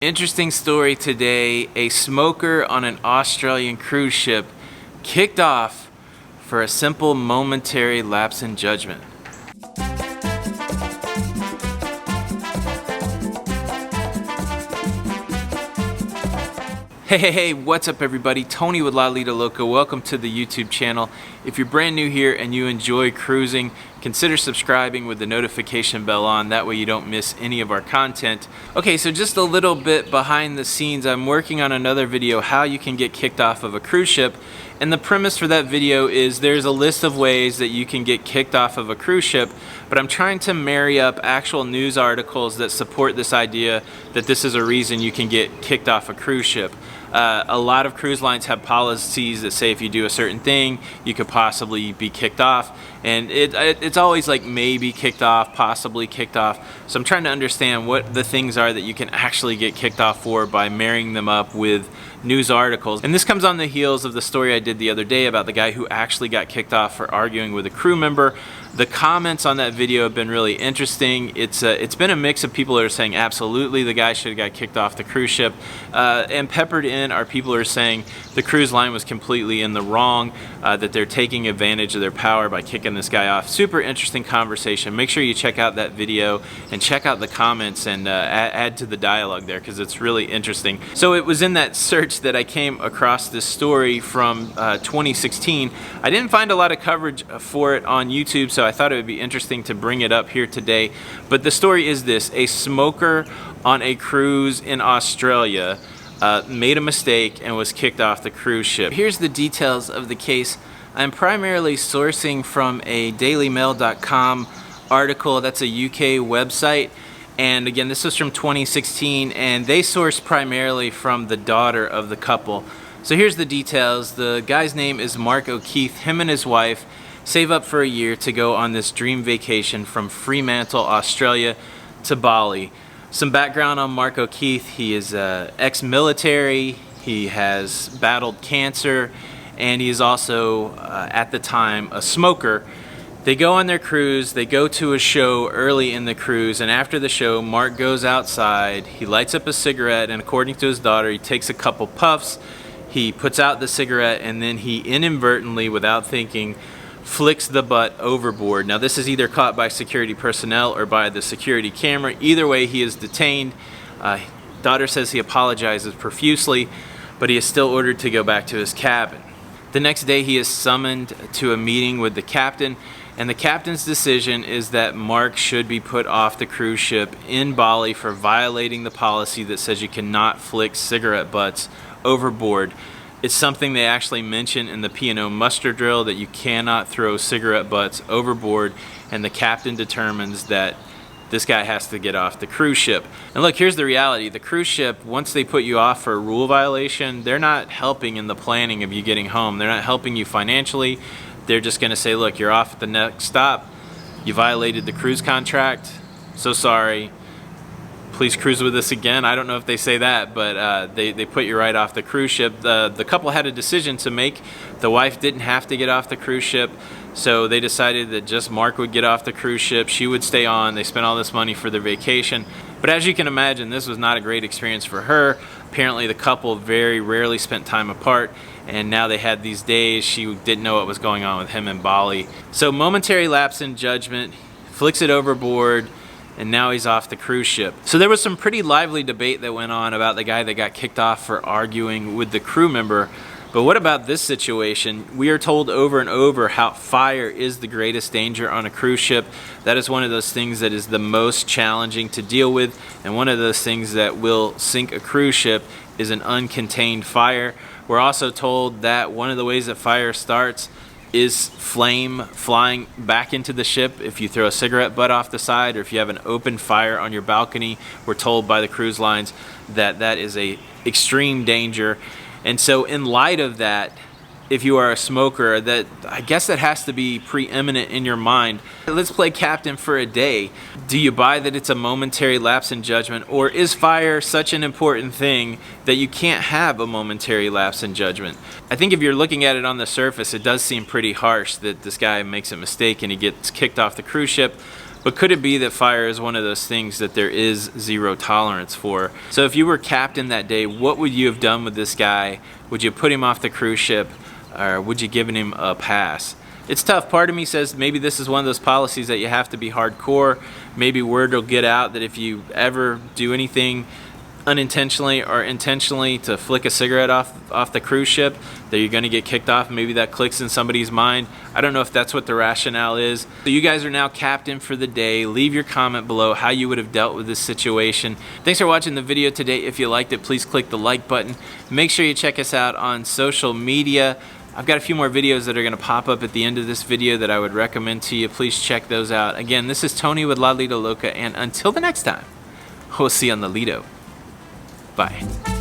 Interesting story today. A smoker on an Australian cruise ship kicked off for a simple momentary lapse in judgment. Hey, what's up everybody? Tony with lalidoloca. Welcome to the YouTube channel. If you're brand new here and you enjoy cruising, consider subscribing with the notification bell on. That way you don't miss any of our content. Okay, so just a little bit behind the scenes. I'm working on another video, how you can get kicked off of a cruise ship. And the premise for that video is there's a list of ways that you can get kicked off of a cruise ship, but I'm trying to marry up actual news articles that support this idea that this is a reason you can get kicked off a cruise ship. A lot of cruise lines have policies that say if you do a certain thing, you could possibly be kicked off. And it's always like maybe kicked off, possibly kicked off. So I'm trying to understand what the things are that you can actually get kicked off for by marrying them up with news articles. And this comes on the heels of the story I did the other day about the guy who actually got kicked off for arguing with a crew member. The comments on that video have been really interesting. It's been a mix of people that are saying absolutely the guy should have got kicked off the cruise ship, and peppered in are people who are saying the cruise line was completely in the wrong, that they're taking advantage of their power by kicking this guy off. Super interesting conversation. Make sure you check out that video and check out the comments and add to the dialogue there because it's really interesting. So it was in that search that I came across this story from 2016. I didn't find a lot of coverage for it on YouTube, so I thought it would be interesting to bring it up here today. But the story is this: a smoker on a cruise in Australia made a mistake and was kicked off the cruise ship. Here's the details of the case. I'm primarily sourcing from a dailymail.com article. That's a UK website. And again, this was from 2016, and they sourced primarily from the daughter of the couple. So here's the details. The guy's name is Mark O'Keefe. Him and his wife save up for a year to go on this dream vacation from Fremantle, Australia to Bali. Some background on Mark O'Keefe: he is ex-military, he has battled cancer, and he is also, at the time, a smoker. They go on their cruise, they go to a show early in the cruise, and after the show, Mark goes outside, he lights up a cigarette, and according to his daughter, he takes a couple puffs, he puts out the cigarette, and then he inadvertently, without thinking, flicks the butt overboard. Now this is either caught by security personnel or by the security camera. Either way, he is detained. Daughter says he apologizes profusely, but he is still ordered to go back to his cabin. The next day he is summoned to a meeting with the captain, and the captain's decision is that Mark should be put off the cruise ship in Bali for violating the policy that says you cannot flick cigarette butts overboard. It's something they actually mention in the P&O muster drill, that you cannot throw cigarette butts overboard, and the captain determines that this guy has to get off the cruise ship. And look, here's the reality. The cruise ship, once they put you off for a rule violation, they're not helping in the planning of you getting home. They're not helping you financially. They're just going to say, look, you're off at the next stop. You violated the cruise contract. So sorry. Please cruise with us again. I don't know if they say that, but they put you right off the cruise ship. The couple had a decision to make. The wife didn't have to get off the cruise ship, so they decided that just Mark would get off the cruise ship. She would stay on. They spent all this money for their vacation. But as you can imagine, this was not a great experience for her. Apparently the couple very rarely spent time apart, and now they had these days. She didn't know what was going on with him in Bali. So momentary lapse in judgment, flicks it overboard, and now he's off the cruise ship. So there was some pretty lively debate that went on about the guy that got kicked off for arguing with the crew member. But what about this situation? We are told over and over how fire is the greatest danger on a cruise ship. That is one of those things that is the most challenging to deal with, and one of those things that will sink a cruise ship is an uncontained fire. We're also told that one of the ways that fire starts is flame flying back into the ship if you throw a cigarette butt off the side, or if you have an open fire on your balcony. We're told by the cruise lines that that is a extreme danger. And so in light of that, if you are a smoker, that I guess that has to be preeminent in your mind. Let's play captain for a day. Do you buy that it's a momentary lapse in judgment, or is fire such an important thing that you can't have a momentary lapse in judgment? I think if you're looking at it on the surface, it does seem pretty harsh that this guy makes a mistake and he gets kicked off the cruise ship. But could it be that fire is one of those things that there is zero tolerance for? So if you were captain that day, what would you have done with this guy? Would you put him off the cruise ship, or would you given him a pass? It's tough. Part of me says maybe this is one of those policies that you have to be hardcore. Maybe word will get out that if you ever do anything unintentionally or intentionally to flick a cigarette off the cruise ship, that you're going to get kicked off. Maybe that clicks in somebody's mind. I don't know if that's what the rationale is. So you guys are now captain for the day. Leave your comment below how you would have dealt with this situation. Thanks for watching the video today. If you liked it, please click the like button. Make sure you check us out on social media. I've got a few more videos that are going to pop up at the end of this video that I would recommend to you. Please check those out. Again, this is Tony with lalidoloca, and until the next time, we'll see you on the Lido. Bye.